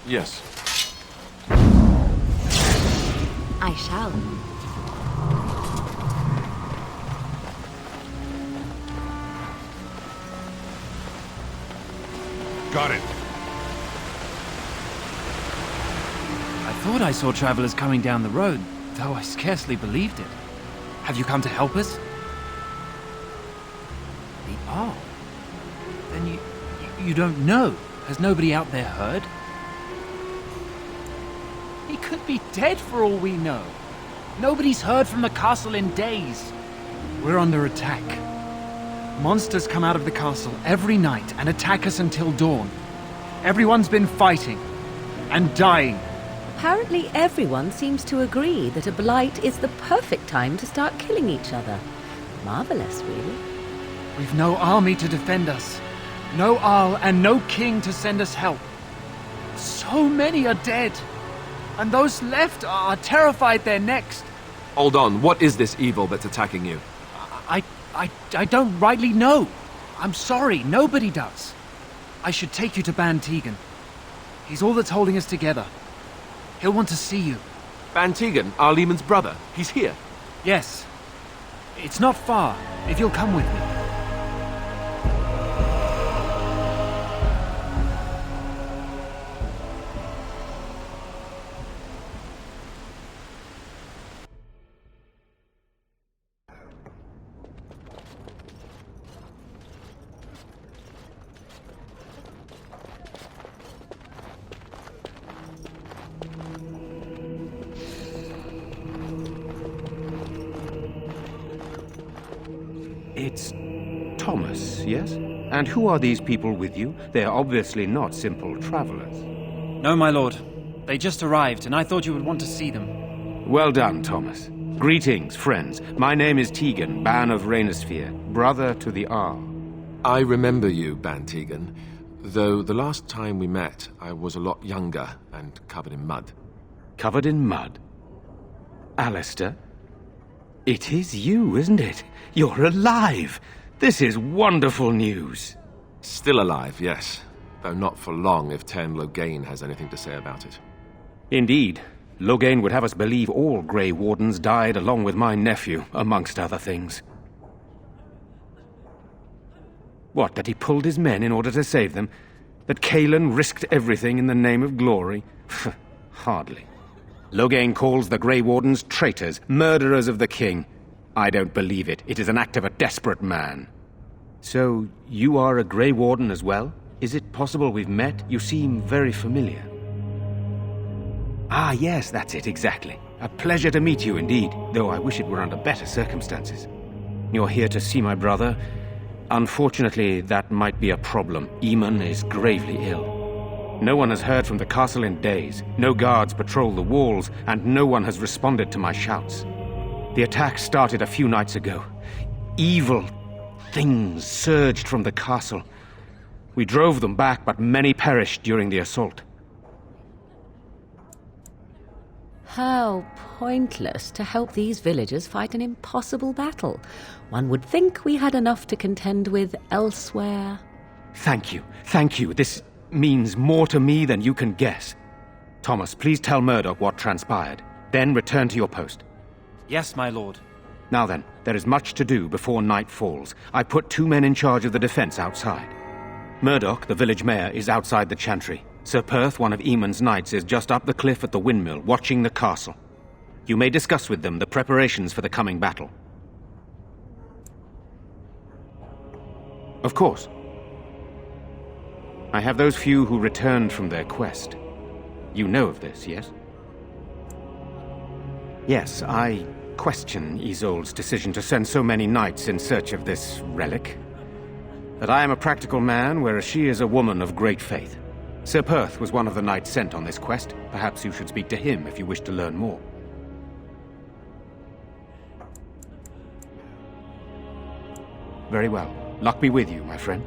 Yes. I shall. Got it. I thought I saw travelers coming down the road, though I scarcely believed it. Have you come to help us? The Arl? Then you don't know? Has nobody out there heard? He could be dead for all we know. Nobody's heard from the castle in days. We're under attack. Monsters come out of the castle every night and attack us until dawn. Everyone's been fighting and dying. Apparently everyone seems to agree that a blight is the perfect time to start killing each other. Marvelous, really. We've no army to defend us. No Arl and no king to send us help. So many are dead. And those left are terrified they're next. Hold on, what is this evil that's attacking you? I don't rightly know. I'm sorry, nobody does. I should take you to Ban Tegan. He's all that's holding us together. He'll want to see you. Ban Tegan, our Leman's brother. He's here. Yes. It's not far, if you'll come with me. It's Thomas, yes? And who are these people with you? They're obviously not simple travelers. No, my lord. They just arrived, and I thought you would want to see them. Well done, Thomas. Greetings, friends. My name is Tegan, Ban of Rainersphere, brother to the Arl. I remember you, Ban Tegan, though the last time we met, I was a lot younger and covered in mud. Covered in mud? Alistair? It is you, isn't it? You're alive! This is wonderful news. Still alive, yes. Though not for long if Tern Loghain has anything to say about it. Indeed. Loghain would have us believe all Grey Wardens died along with my nephew, amongst other things. What, that he pulled his men in order to save them? That Cailan risked everything in the name of glory? Hardly. Loghain calls the Grey Wardens traitors, murderers of the king. I don't believe it. It is an act of a desperate man. So, you are a Grey Warden as well? Is it possible we've met? You seem very familiar. Ah, yes, that's it, exactly. A pleasure to meet you indeed, though I wish it were under better circumstances. You're here to see my brother. Unfortunately, that might be a problem. Eamon is gravely ill. No one has heard from the castle in days. No guards patrol the walls, and no one has responded to my shouts. The attack started a few nights ago. Evil things surged from the castle. We drove them back, but many perished during the assault. How pointless to help these villagers fight an impossible battle. One would think we had enough to contend with elsewhere. Thank you. Thank you. This means more to me than you can guess. Thomas, please tell Murdoch what transpired. Then return to your post. Yes, my lord. Now then, there is much to do before night falls. I put 2 men in charge of the defense outside. Murdoch, the village mayor, is outside the chantry. Sir Perth, one of Eamon's knights, is just up the cliff at the windmill, watching the castle. You may discuss with them the preparations for the coming battle. Of course. I have those few who returned from their quest. You know of this, yes? Yes, I question Isolde's decision to send so many knights in search of this relic. But I am a practical man, whereas she is a woman of great faith. Sir Perth was one of the knights sent on this quest. Perhaps you should speak to him if you wish to learn more. Very well. Luck be with you, my friend.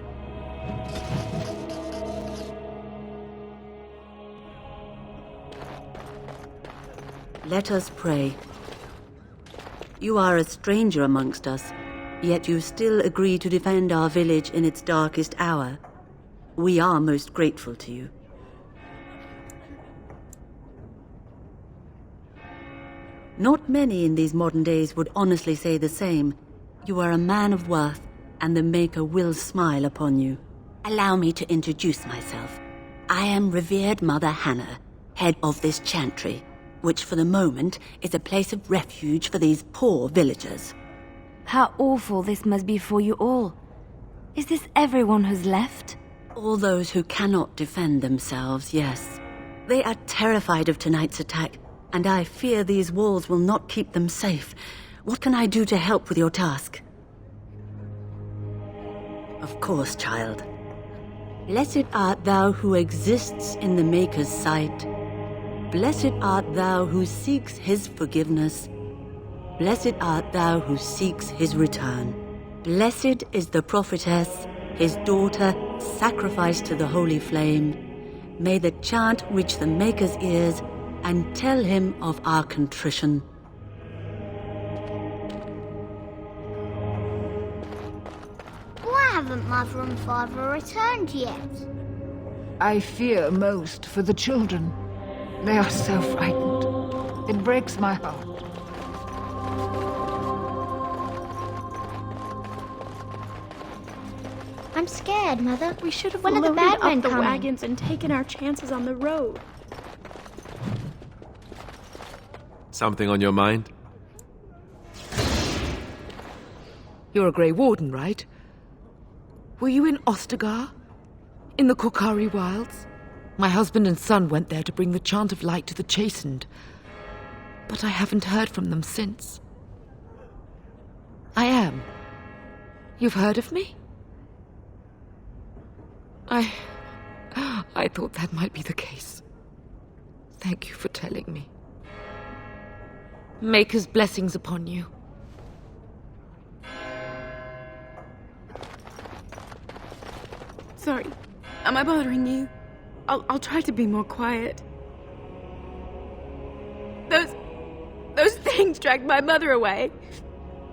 Let us pray. You are a stranger amongst us, yet you still agree to defend our village in its darkest hour. We are most grateful to you. Not many in these modern days would honestly say the same. You are a man of worth, and the Maker will smile upon you. Allow me to introduce myself. I am revered Mother Hannah, head of this chantry, which for the moment is a place of refuge for these poor villagers. How awful this must be for you all. Is this everyone who's left? All those who cannot defend themselves, yes. They are terrified of tonight's attack, and I fear these walls will not keep them safe. What can I do to help with your task? Of course, child. Blessed art thou who exists in the Maker's sight. Blessed art thou who seeks his forgiveness. Blessed art thou who seeks his return. Blessed is the prophetess, his daughter, sacrificed to the holy flame. May the chant reach the Maker's ears and tell him of our contrition. Why haven't Mother and Father returned yet? I fear most for the children. They are so frightened. It breaks my heart. I'm scared, Mother. We should have When are the loaded bad men up the coming? wagons and taken our chances on the road. Something on your mind? You're a Grey Warden, right? Were you in Ostagar? In the Korkari Wilds? My husband and son went there to bring the chant of light to the chastened. But I haven't heard from them since. I am. You've heard of me? I thought that might be the case. Thank you for telling me. Maker's blessings upon you. Sorry. Am I bothering you? I'll try to be more quiet. Those things dragged my mother away.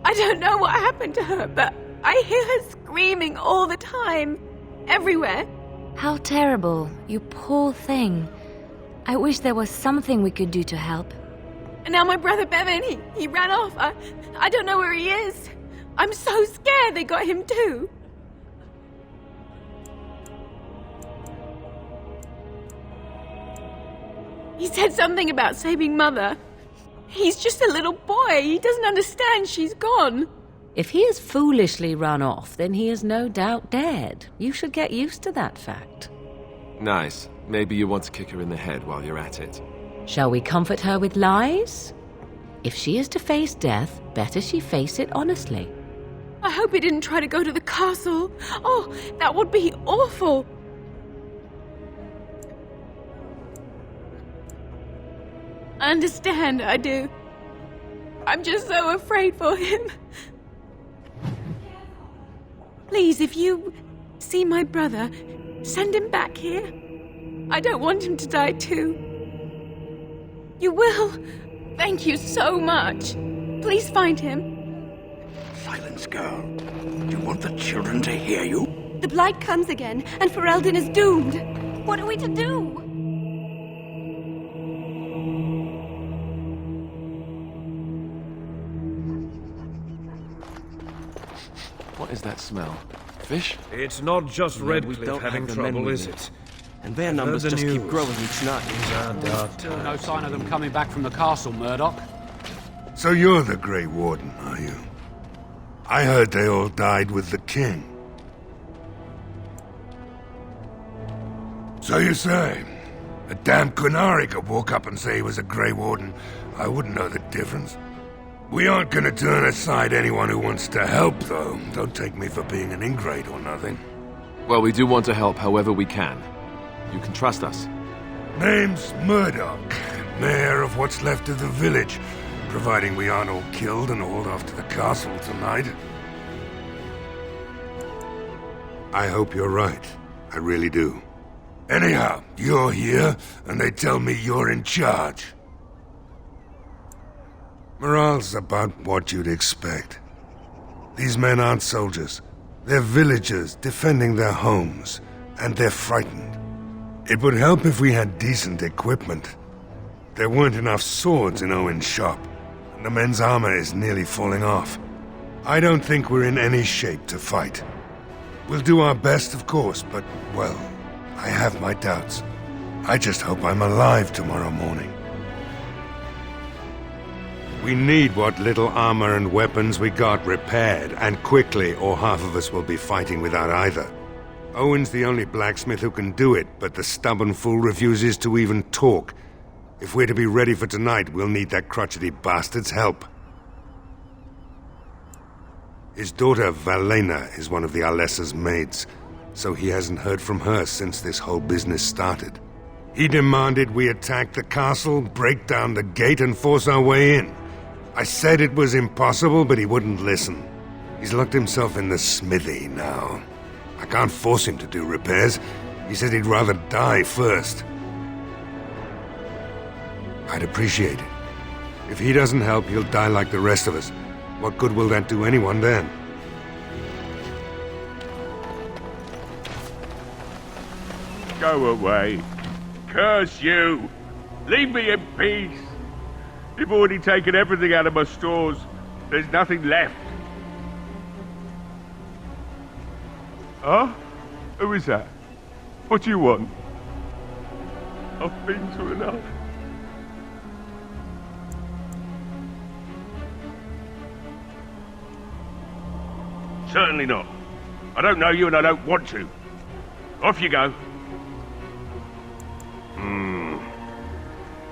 I don't know what happened to her, but I hear her screaming all the time. Everywhere. How terrible, you poor thing. I wish there was something we could do to help. And now my brother Bevan, he ran off. I don't know where he is. I'm so scared they got him too. He said something about saving Mother. He's just a little boy. He doesn't understand she's gone. If he has foolishly run off, then he is no doubt dead. You should get used to that fact. Nice. Maybe you want to kick her in the head while you're at it. Shall we comfort her with lies? If she is to face death, better she face it honestly. I hope he didn't try to go to the castle. Oh, that would be awful. I understand, I do. I'm just so afraid for him. Please, if you see my brother, send him back here. I don't want him to die too. You will? Thank you so much. Please find him. Silence, girl. Do you want the children to hear you? The Blight comes again, and Ferelden is doomed. What are we to do? What is that smell? Fish? It's not just Redcliffe having trouble, is it? And their numbers just keep growing each night. Still no sign of them coming back from the castle, Murdoch. So you're the Grey Warden, are you? I heard they all died with the king. So you say? A damn Qunari could walk up and say he was a Grey Warden. I wouldn't know the difference. We aren't gonna turn aside anyone who wants to help, though. Don't take me for being an ingrate or nothing. Well, we do want to help however we can. You can trust us. Name's Murdoch, mayor of what's left of the village, providing we aren't all killed and hauled off to the castle tonight. I hope you're right. I really do. Anyhow, you're here, and they tell me you're in charge. Morale's about what you'd expect. These men aren't soldiers. They're villagers defending their homes, and they're frightened. It would help if we had decent equipment. There weren't enough swords in Owen's shop. The men's armor is nearly falling off. I don't think we're in any shape to fight. We'll do our best, of course, but, well, I have my doubts. I just hope I'm alive tomorrow morning. We need what little armor and weapons we got repaired, and quickly, or half of us will be fighting without either. Owen's the only blacksmith who can do it, but the stubborn fool refuses to even talk. If we're to be ready for tonight, we'll need that crotchety bastard's help. His daughter, Leliana, is one of the Alessa's maids, so he hasn't heard from her since this whole business started. He demanded we attack the castle, break down the gate, and force our way in. I said it was impossible, but he wouldn't listen. He's locked himself in the smithy now. I can't force him to do repairs. He said he'd rather die first. I'd appreciate it. If he doesn't help, he'll die like the rest of us. What good will that do anyone then? Go away. Curse you! Leave me in peace! You've already taken everything out of my stores. There's nothing left. Huh? Who is that? What do you want? I've been through enough. Certainly not. I don't know you and I don't want to. Off you go.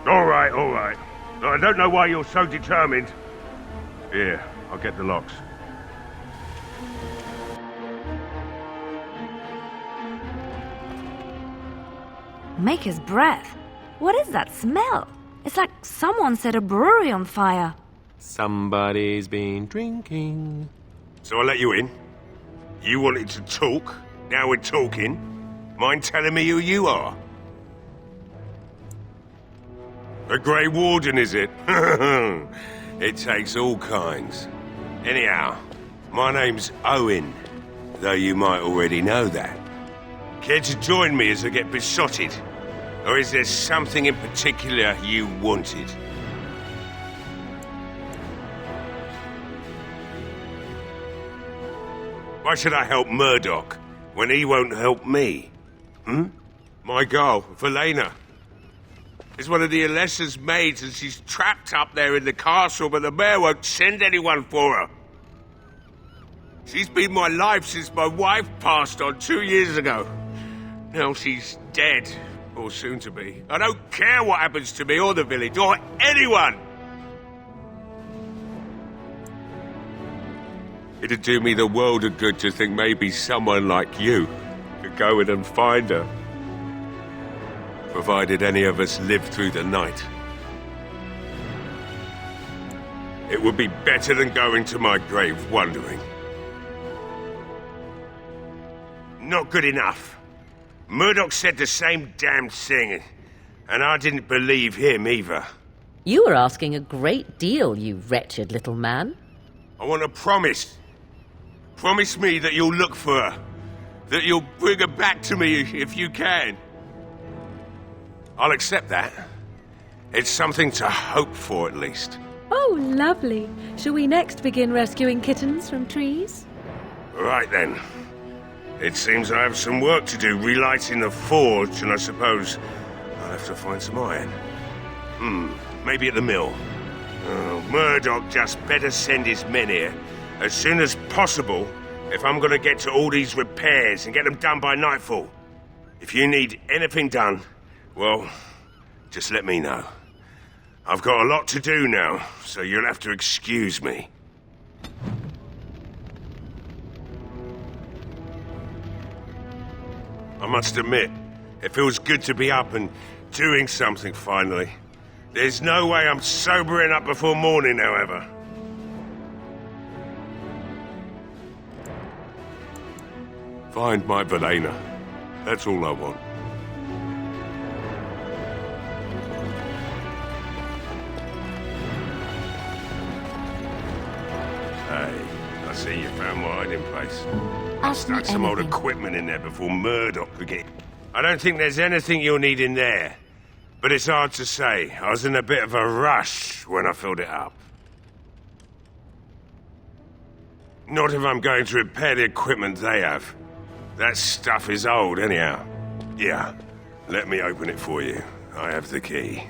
All right. I don't know why you're so determined. Here, I'll get the locks. Maker's breath. What is that smell? It's like someone set a brewery on fire. Somebody's been drinking. So I let you in. You wanted to talk. Now we're talking. Mind telling me who you are? A Grey Warden, is it? It takes all kinds. Anyhow, my name's Owen, though you might already know that. Care to join me as I get besotted? Or is there something in particular you wanted? Why should I help Murdoch when he won't help me? My girl, Leliana, is one of the Alessa's maids and she's trapped up there in the castle, but the mayor won't send anyone for her. She's been my life since my wife passed on 2 years ago. Now she's dead, or soon to be. I don't care what happens to me or the village, or anyone! It'd do me the world of good to think maybe someone like you could go in and find her. Provided any of us live through the night. It would be better than going to my grave wondering. Not good enough. Murdoch said the same damn thing, and I didn't believe him either. You were asking a great deal, you wretched little man. I want a promise. Promise me that you'll look for her. That you'll bring her back to me if you can. I'll accept that. It's something to hope for, at least. Oh, lovely. Shall we next begin rescuing kittens from trees? Right then. It seems I have some work to do relighting the forge, and I suppose I'll have to find some iron. Maybe at the mill. Oh, Murdoch just better send his men here as soon as possible if I'm gonna get to all these repairs and get them done by nightfall. If you need anything done, well, just let me know. I've got a lot to do now, so you'll have to excuse me. I must admit, it feels good to be up and doing something finally. There's no way I'm sobering up before morning, however. Find my Leliana. That's all I want. Hey, I see you found my hiding place. I stuck some old equipment in there before Murdoch could get... I don't think there's anything you'll need in there. But it's hard to say. I was in a bit of a rush when I filled it up. Not if I'm going to repair the equipment they have. That stuff is old, anyhow. Yeah, let me open it for you. I have the key.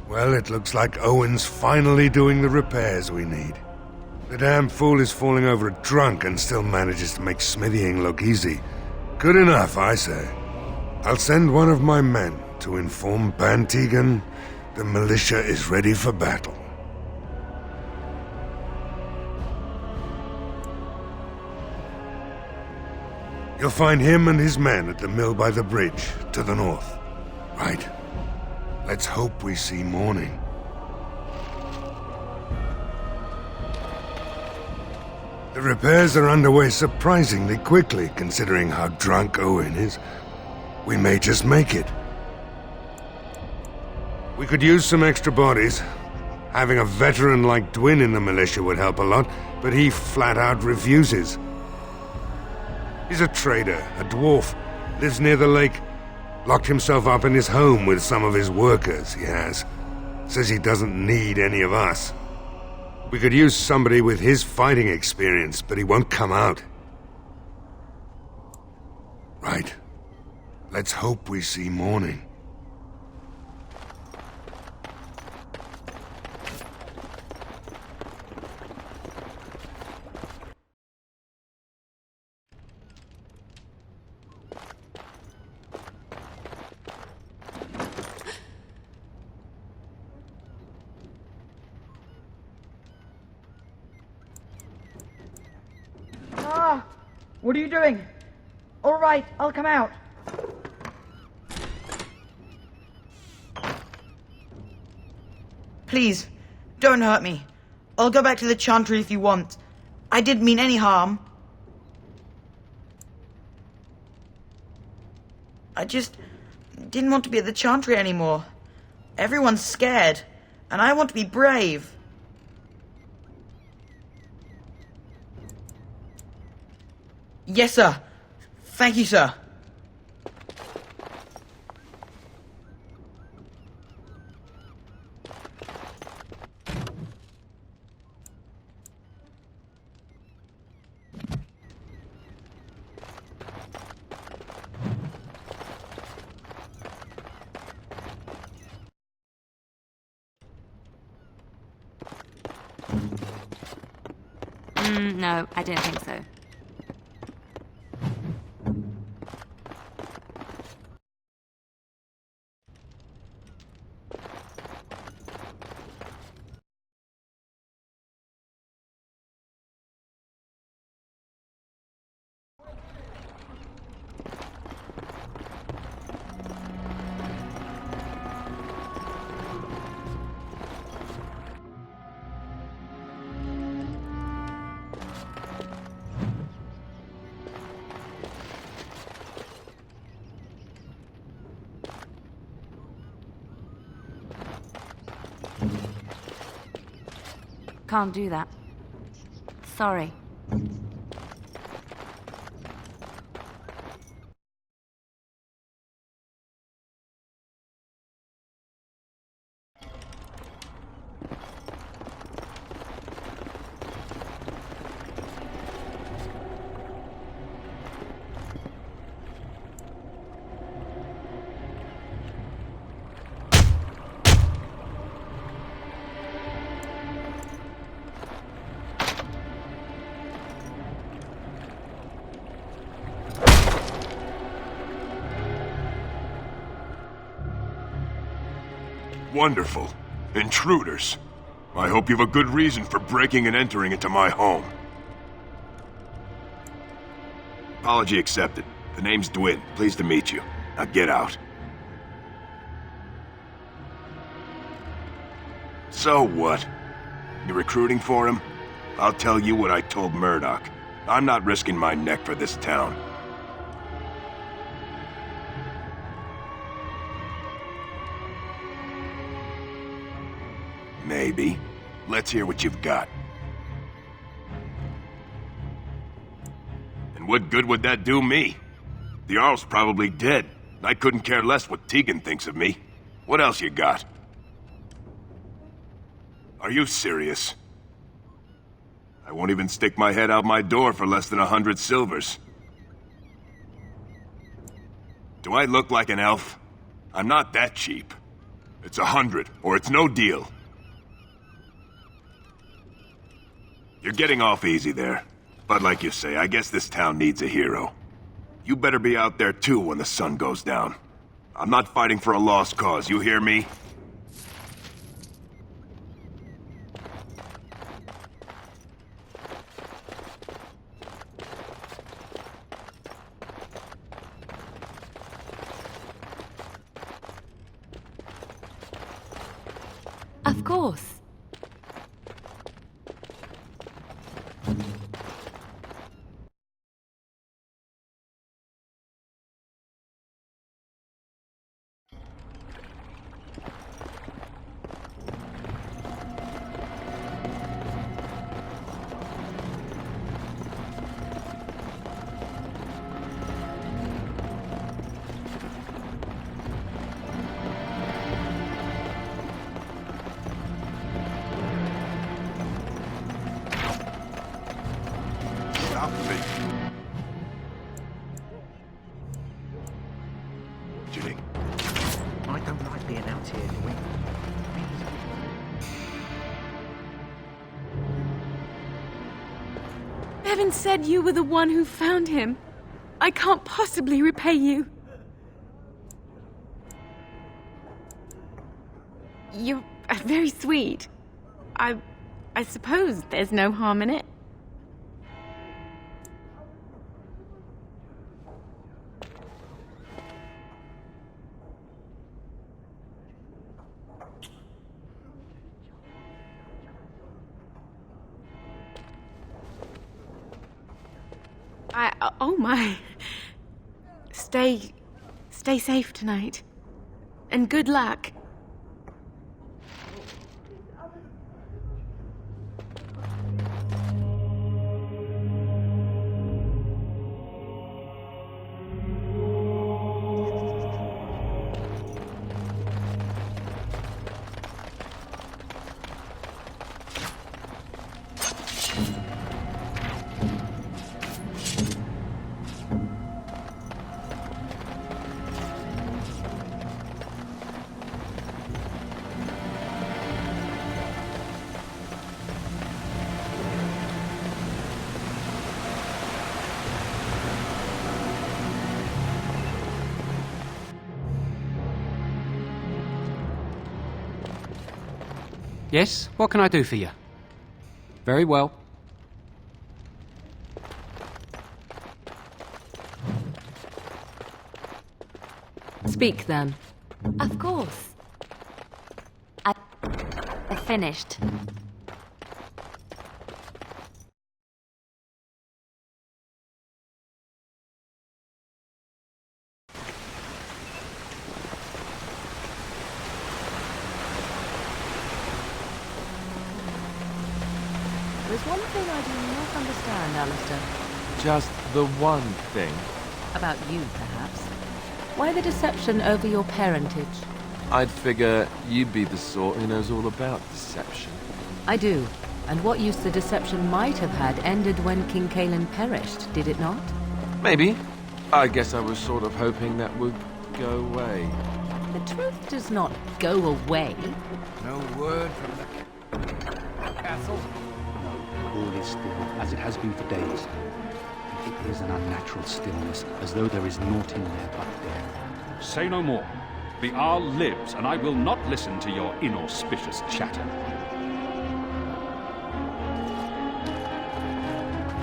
Well, it looks like Owen's finally doing the repairs we need. The damn fool is falling over drunk and still manages to make smithying look easy. Good enough, I say. I'll send one of my men to inform Bantegan the militia is ready for battle. You'll find him and his men at the mill by the bridge, to the north. Right? Let's hope we see morning. The repairs are underway surprisingly quickly, considering how drunk Owen is. We may just make it. We could use some extra bodies. Having a veteran like Dwin in the militia would help a lot, but he flat out refuses. He's a trader, a dwarf, lives near the lake. Locked himself up in his home with some of his workers, he has. Says he doesn't need any of us. We could use somebody with his fighting experience, but he won't come out. Right. Let's hope we see morning. What are you doing? All right, I'll come out. Please, don't hurt me. I'll go back to the Chantry if you want. I didn't mean any harm. I just didn't want to be at the Chantry anymore. Everyone's scared, and I want to be brave. Yes, sir. Thank you, sir. No, I don't think so. Can't do that. Sorry. Wonderful. Intruders. I hope you have a good reason for breaking and entering into my home. Apology accepted. The name's Dwin. Pleased to meet you. Now get out. So what? You recruiting for him? I'll tell you what I told Murdoch. I'm not risking my neck for this town. Maybe. Let's hear what you've got. And what good would that do me? The Jarl's probably dead. I couldn't care less what Tegan thinks of me. What else you got? Are you serious? I won't even stick my head out my door for less than 100 silvers. Do I look like an elf? I'm not that cheap. It's 100, or it's no deal. You're getting off easy there. But like you say, I guess this town needs a hero. You better be out there too when the sun goes down. I'm not fighting for a lost cause, you hear me? Of course. I don't like being out here in the winter. Bevan said you were the one who found him. I can't possibly repay you. You're very sweet. I suppose there's no harm in it. Oh my. Stay safe tonight. And good luck. Yes? What can I do for you? Very well. Speak then. Of course. I finished. There's one thing I do not understand, Alistair. Just the one thing. About you, perhaps. Why the deception over your parentage? I'd figure you'd be the sort who knows all about deception. I do. And what use the deception might have had ended when King Cailan perished, did it not? Maybe. I guess I was sort of hoping that would go away. The truth does not go away. No word from the castle. All is still, as it has been for days. It is an unnatural stillness, as though there is naught in there but death. Say no more. The Jarl lives, and I will not listen to your inauspicious chatter.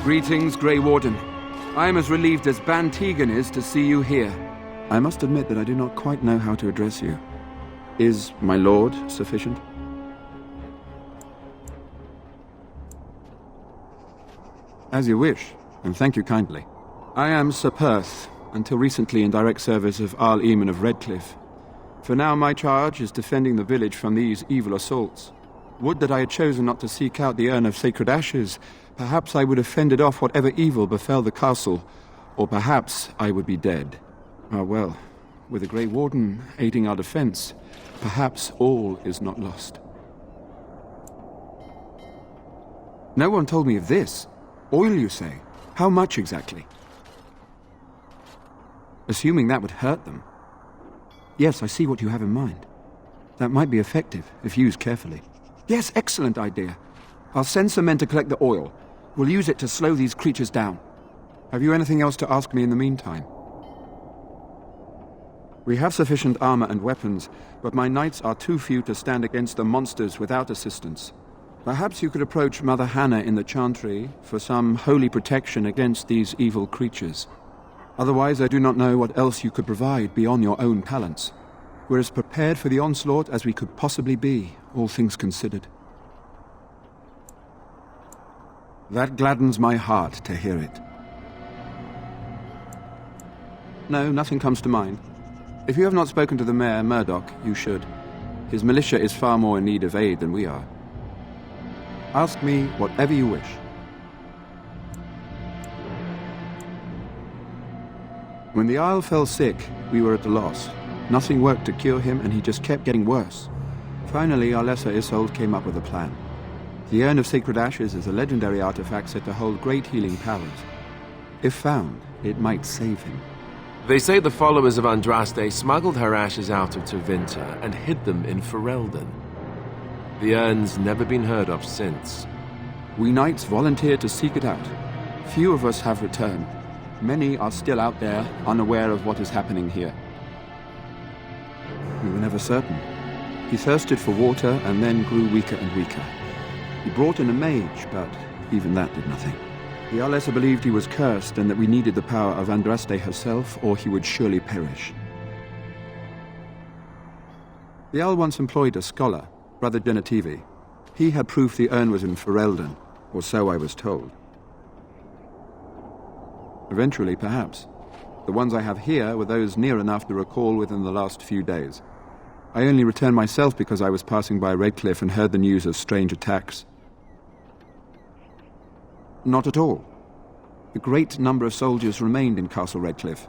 Greetings, Grey Warden. I am as relieved as Ban Tegan is to see you here. I must admit that I do not quite know how to address you. Is my lord sufficient? As you wish. and thank you kindly. I am Sir Perth, until recently in direct service of Arl Eamon of Redcliffe. For now my charge is defending the village from these evil assaults. Would that I had chosen not to seek out the urn of sacred ashes. Perhaps I would have fended off whatever evil befell the castle, or perhaps I would be dead. Ah well, with the Grey Warden aiding our defense, perhaps all is not lost. No one told me of this. Oil, you say? How much exactly? Assuming that would hurt them. Yes, I see what you have in mind. That might be effective, if used carefully. Yes, excellent idea. I'll send some men to collect the oil. We'll use it to slow these creatures down. Have you anything else to ask me in the meantime? We have sufficient armor and weapons, but my knights are too few to stand against the monsters without assistance. Perhaps you could approach Mother Hannah in the Chantry for some holy protection against these evil creatures. Otherwise, I do not know what else you could provide beyond your own talents. We're as prepared for the onslaught as we could possibly be, all things considered. That gladdens my heart to hear it. No, nothing comes to mind. If you have not spoken to the Mayor, Murdoch, you should. His militia is far more in need of aid than we are. Ask me whatever you wish. When the Isle fell sick, we were at a loss. Nothing worked to cure him, and he just kept getting worse. Finally, our lesser Isolde came up with a plan. The Urn of Sacred Ashes is a legendary artifact said to hold great healing powers. If found, it might save him. They say the followers of Andraste smuggled her ashes out of Tevinter and hid them in Ferelden. The urn's never been heard of since. We knights volunteered to seek it out. Few of us have returned. Many are still out there, unaware of what is happening here. We were never certain. He thirsted for water and then grew weaker and weaker. He brought in a mage, but even that did nothing. The Arlessa believed he was cursed and that we needed the power of Andraste herself, or he would surely perish. The Owl once employed a scholar, Brother Genetivi. He had proof the urn was in Ferelden, or so I was told. Eventually, perhaps. The ones I have here were those near enough to recall within the last few days. I only returned myself because I was passing by Redcliffe and heard the news of strange attacks. Not at all. A great number of soldiers remained in Castle Redcliffe.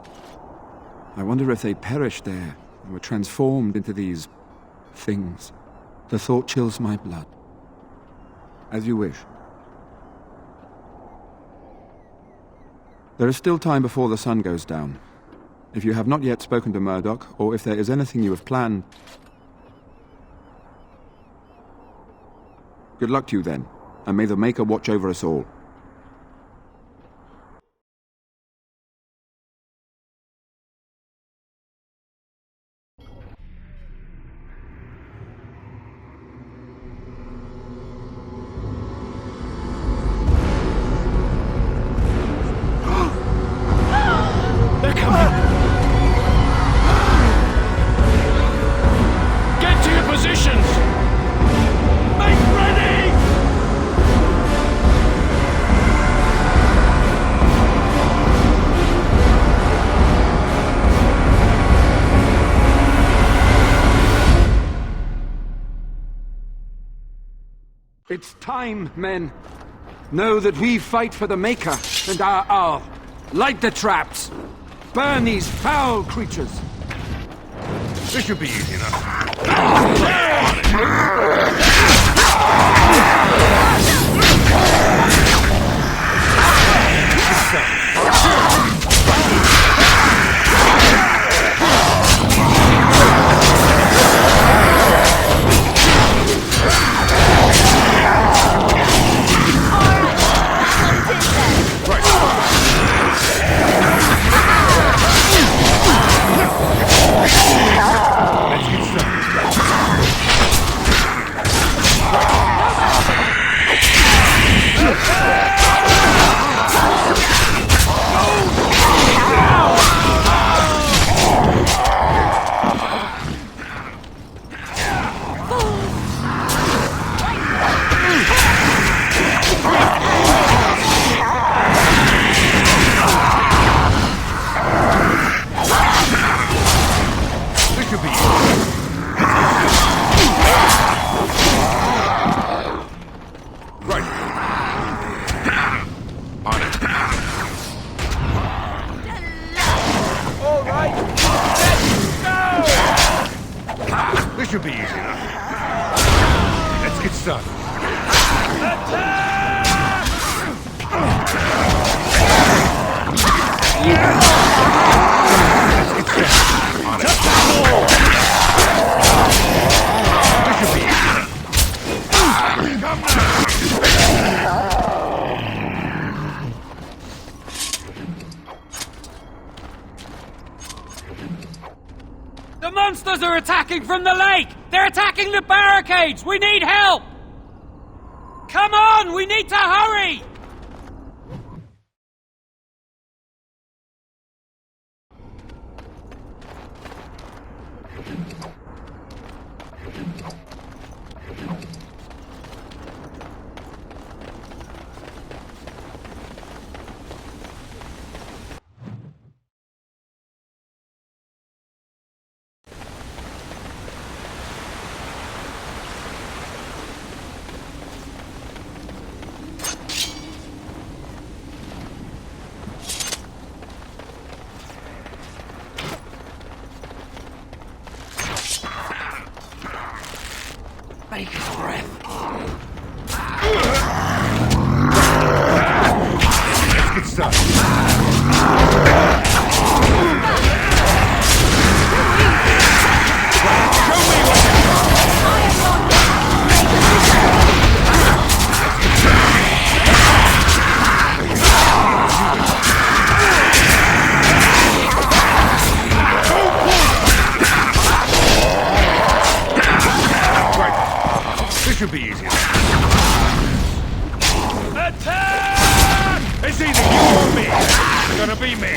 I wonder if they perished there and were transformed into these things. The thought chills my blood. As you wish. There is still time before the sun goes down. If you have not yet spoken to Murdoch, or if there is anything you have planned... Good luck to you then, and may the Maker watch over us all. It's time, men. Know that we fight for the Maker and our Owl. Light the traps. Burn these foul creatures. This should be easy enough. Let's get started. Let's get started. The monsters are attacking from the lake! They're attacking the barricades! We need help! Come on! We need to hurry! Maker's breath. Let's get started. Should be easier. Attack! It's either you or me. It's gonna be me.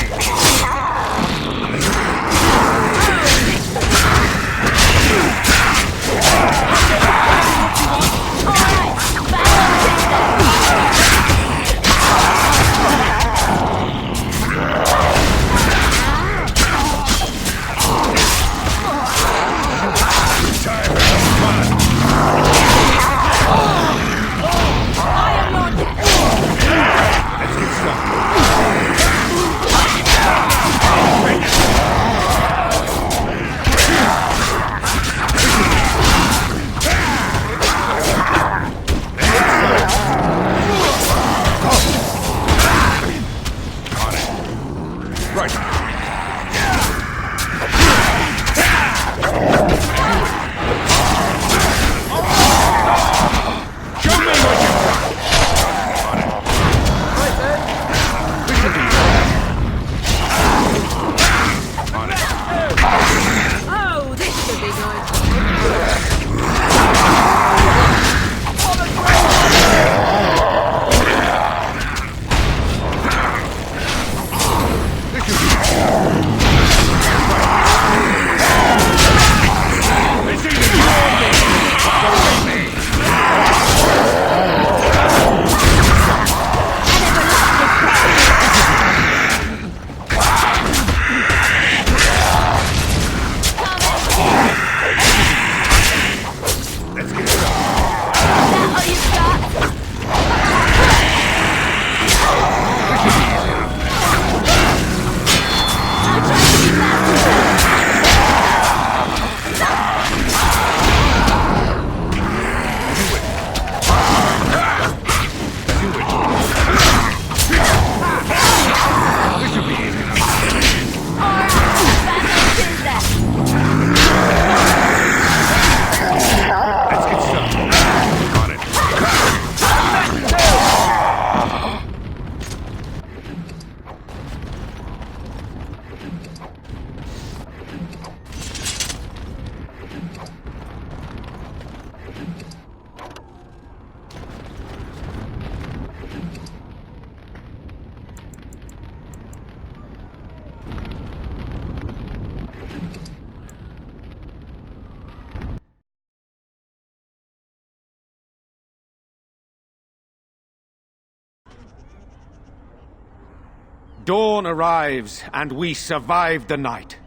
Dawn arrives, and we survived the night.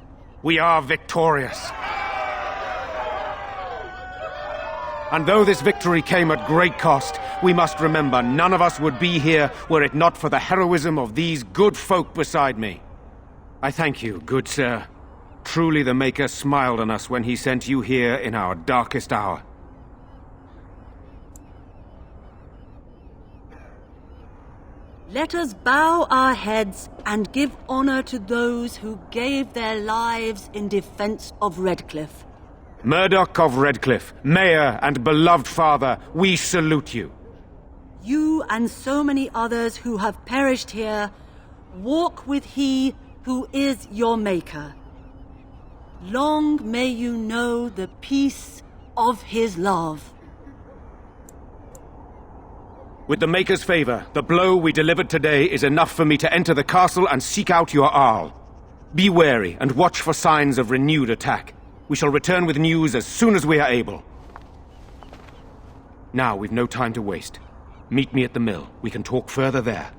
We are victorious. And though this victory came at great cost, we must remember none of us would be here were it not for the heroism of these good folk beside me. I thank you, good sir. Truly the Maker smiled on us when he sent you here in our darkest hour. Let us bow our heads and give honor to those who gave their lives in defense of Redcliffe. Murdoch of Redcliffe, Mayor and beloved father, we salute you. You and so many others who have perished here, walk with he who is your Maker. Long may you know the peace of his love. With the Maker's favor, the blow we delivered today is enough for me to enter the castle and seek out your Arl. Be wary and watch for signs of renewed attack. We shall return with news as soon as we are able. Now we've no time to waste. Meet me at the mill. We can talk further there.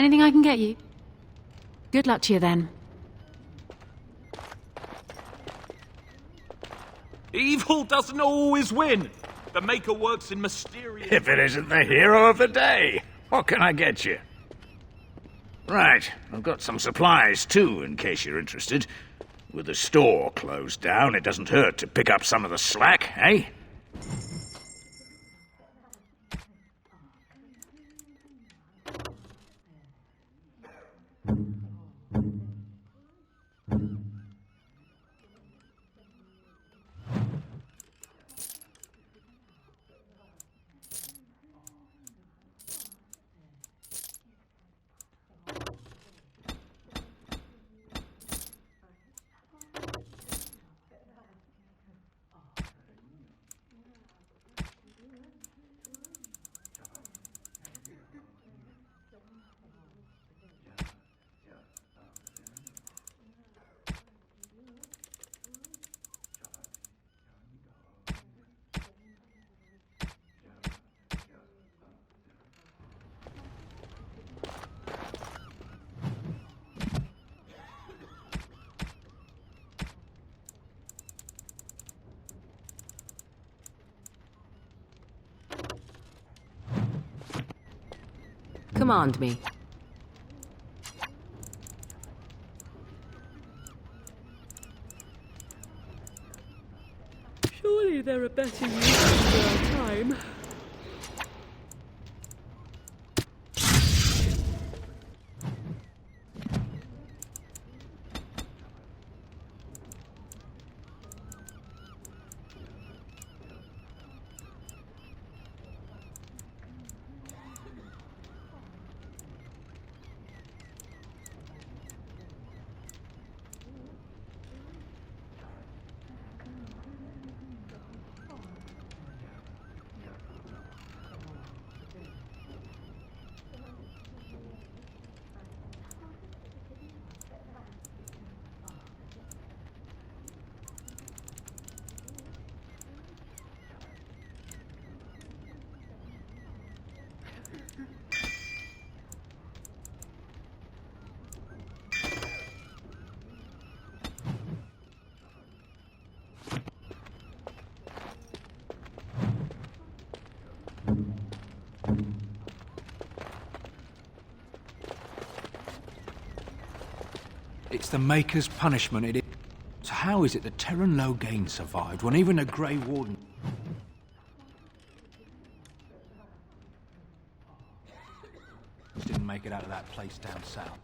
Anything I can get you? Good luck to you then. Evil doesn't always win. The Maker works in mysterious... If it isn't the hero of the day, what can I get you? Right, I've got some supplies too, in case you're interested. With the store closed down, it doesn't hurt to pick up some of the slack, eh? command me. Surely there are better uses for our time. It's the Maker's punishment, it is. So how is it that Terran Logain survived when even a Grey Warden... didn't make it out of that place down south?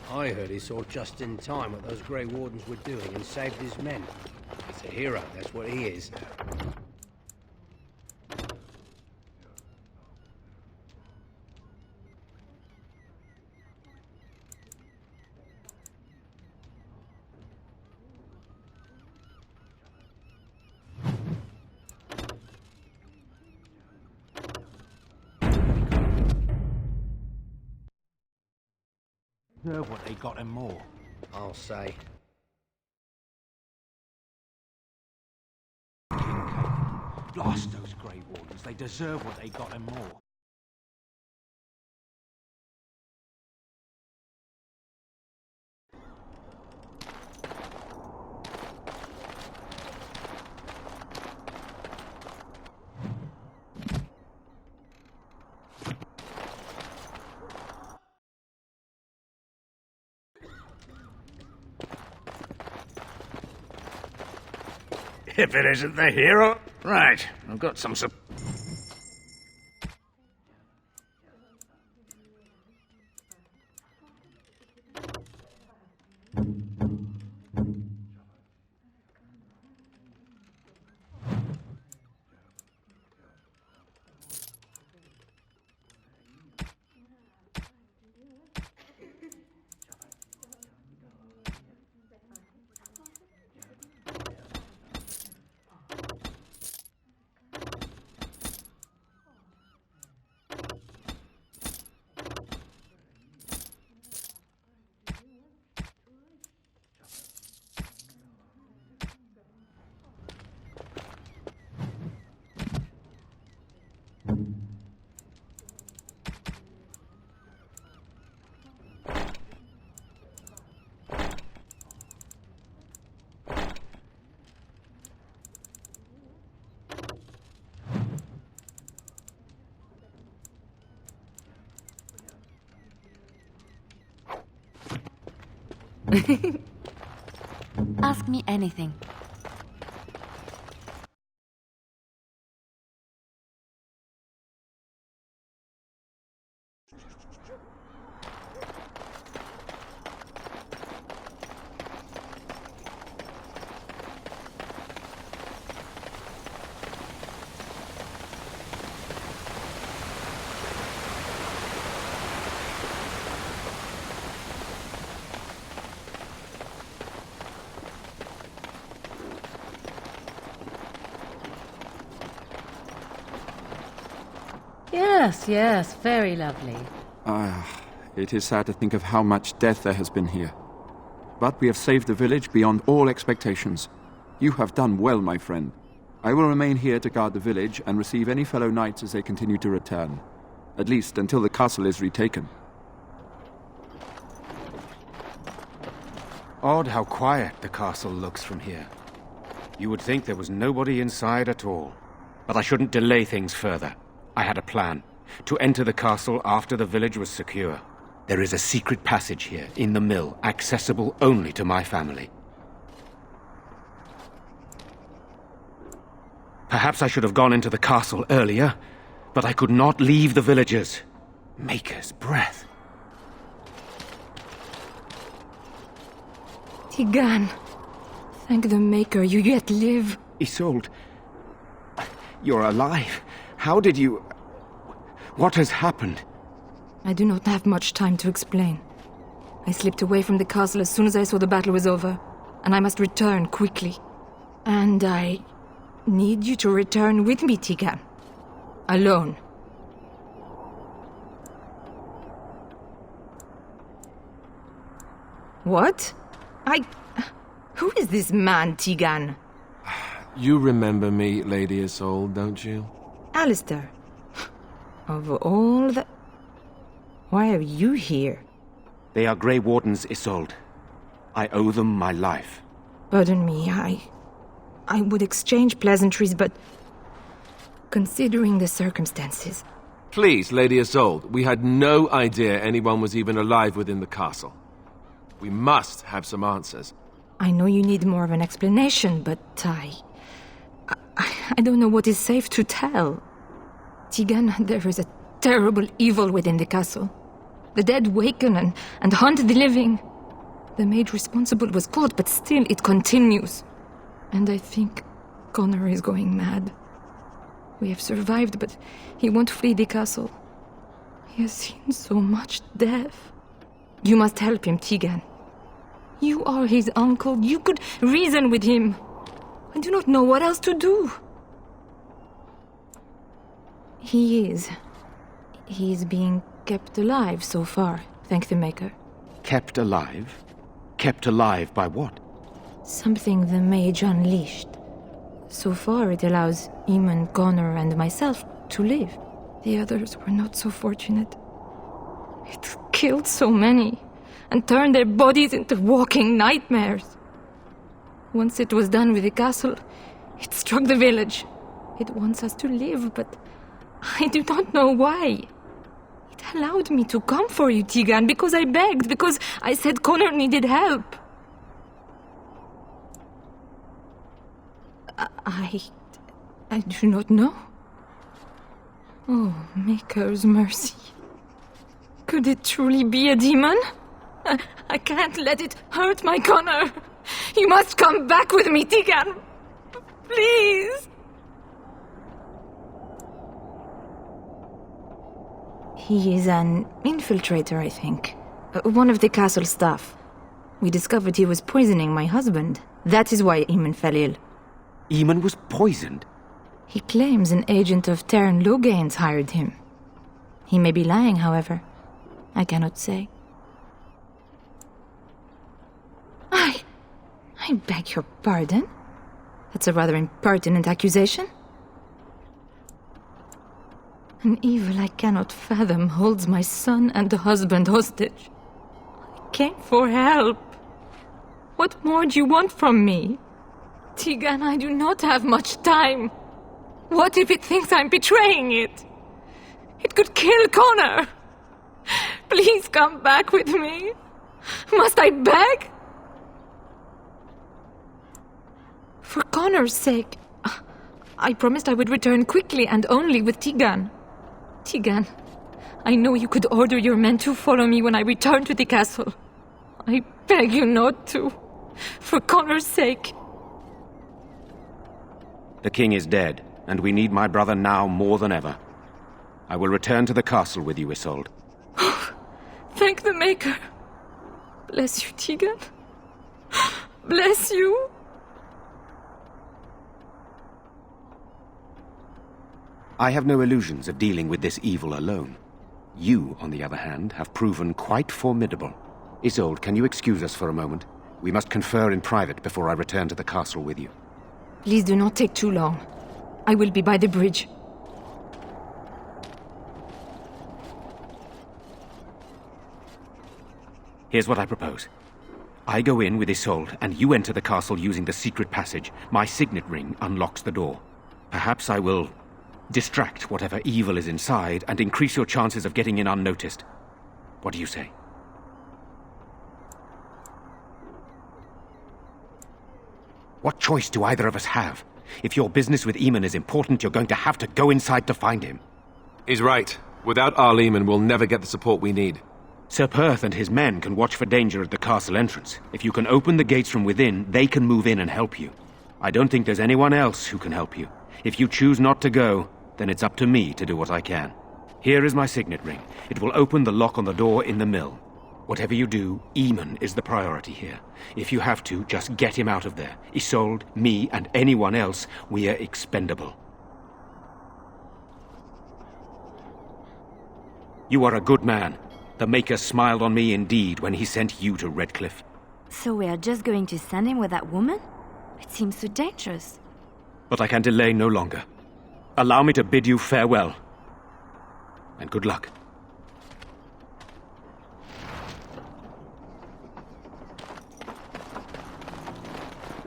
I heard he saw just in time what those Grey Wardens were doing and saved his men. He's a hero, that's what he is. Deserve what they got and more. I'll say. Blast those Grey Wardens. They deserve what they got and more. If it isn't the hero... Right, I've got some Ask me anything. Yes, yes, very lovely. It is sad to think of how much death there has been here. But we have saved the village beyond all expectations. You have done well, my friend. I will remain here to guard the village and receive any fellow knights as they continue to return. At least until the castle is retaken. Odd how quiet the castle looks from here. You would think there was nobody inside at all. But I shouldn't delay things further. I had a plan. To enter the castle after the village was secure. There is a secret passage here, in the mill, accessible only to my family. Perhaps I should have gone into the castle earlier, but I could not leave the villagers. Maker's breath. Tigan, thank the Maker you yet live. Isolde, you're alive. How did you... What has happened? I do not have much time to explain. I slipped away from the castle as soon as I saw the battle was over, and I must return quickly. And I need you to return with me, Tigan. Alone. What? Who is this man, Tigan? You remember me, Lady Isolde, don't you? Alistair. Of all the... Why are you here? They are Grey Wardens, Isolde. I owe them my life. Pardon me, I would exchange pleasantries, but... Considering the circumstances... Please, Lady Isolde, we had no idea anyone was even alive within the castle. We must have some answers. I know you need more of an explanation, but I don't know what is safe to tell. Tigan, there is a terrible evil within the castle. The dead waken and hunt the living. The maid responsible was caught, but still it continues. And I think Connor is going mad. We have survived, but he won't flee the castle. He has seen so much death. You must help him, Tigan. You are his uncle. You could reason with him. I do not know what else to do. He is being kept alive so far, thank the Maker. Kept alive? Kept alive by what? Something the mage unleashed. So far it allows Eamon, Connor, and myself to live. The others were not so fortunate. It killed so many, and turned their bodies into walking nightmares. Once it was done with the castle, it struck the village. It wants us to live, but I do not know why. It allowed me to come for you, Tigan, because I begged, because I said Connor needed help. I do not know. Oh, Maker's mercy. Could it truly be a demon? I can't let it hurt my Connor. You must come back with me, Tigan. Please. He is an infiltrator, I think. One of the castle staff. We discovered he was poisoning my husband. That is why Eamon fell ill. Eamon was poisoned? He claims an agent of Terran Logain's hired him. He may be lying, however. I cannot say. I beg your pardon? That's a rather impertinent accusation. An evil I cannot fathom holds my son and husband hostage. I came for help. What more do you want from me? Tigan, I do not have much time. What if it thinks I'm betraying it? It could kill Connor. Please come back with me. Must I beg? For Connor's sake, I promised I would return quickly and only with Tigan. Tigan, I know you could order your men to follow me when I return to the castle. I beg you not to. For Connor's sake. The king is dead, and we need my brother now more than ever. I will return to the castle with you, Isolde. Thank the Maker. Bless you, Tigan. Bless you. I have no illusions of dealing with this evil alone. You, on the other hand, have proven quite formidable. Isolde, can you excuse us for a moment? We must confer in private before I return to the castle with you. Please do not take too long. I will be by the bridge. Here's what I propose. I go in with Isolde, and you enter the castle using the secret passage. My signet ring unlocks the door. Perhaps I will distract whatever evil is inside and increase your chances of getting in unnoticed. What do you say? What choice do either of us have? If your business with Eamon is important, you're going to have to go inside to find him. He's right. Without Arl Eamon, we'll never get the support we need. Sir Perth and his men can watch for danger at the castle entrance. If you can open the gates from within, they can move in and help you. I don't think there's anyone else who can help you. If you choose not to go, then it's up to me to do what I can. Here is my signet ring. It will open the lock on the door in the mill. Whatever you do, Eamon is the priority here. If you have to, just get him out of there. Isolde, me, and anyone else, we are expendable. You are a good man. The Maker smiled on me indeed when he sent you to Redcliffe. So we are just going to send him with that woman? It seems so dangerous. But I can delay no longer. Allow me to bid you farewell. And good luck.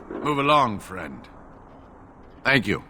Move along, friend. Thank you.